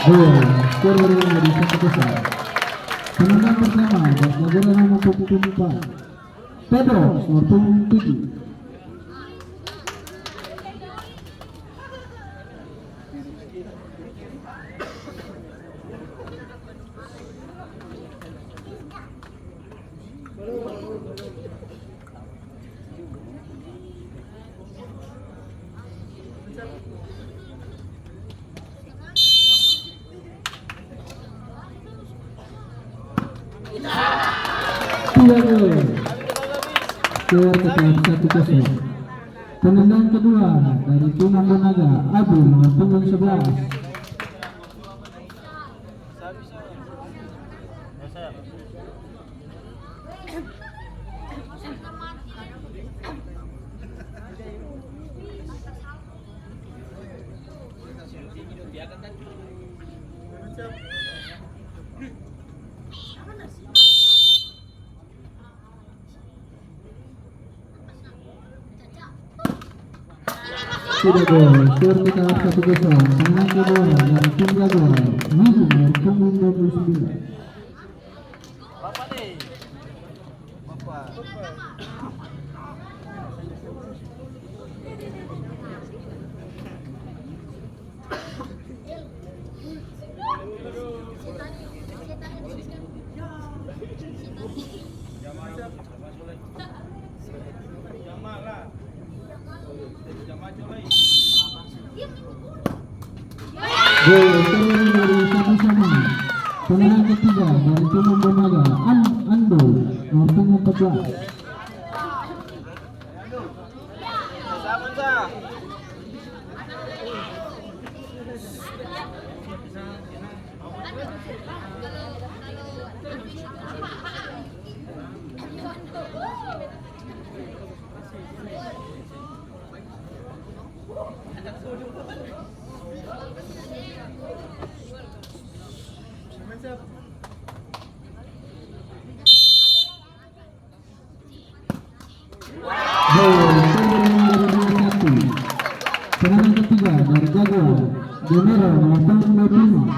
Gol, skor berulang menjadi 1-0. Penendang pertama dan Jagoan nomor 24 Pedro nomor 7. Tiga gol. Skor tetap 1-0. Penendang kedua dari tim Ambonaga, Abu nomor punggung 11. Tidak gol, skor tetap 1-0. Penendang kedua dari tim Jaguar, Widu nomor punggung 29. Gol dari sama-sama. Penendang ketiga dari tim Ambonaga, Ando nomor punggung 14. Penendang ketiga dari Jaguar, Genero nomor punggung 25.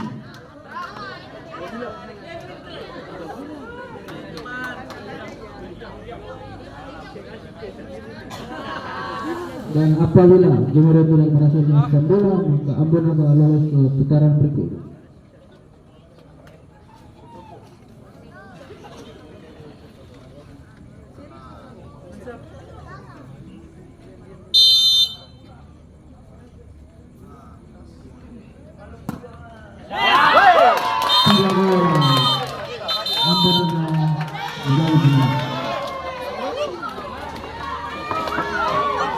Dan apabila Genero tidak berhasil memasukkan bola, maka Ambonaga lolos ke putaran berikut.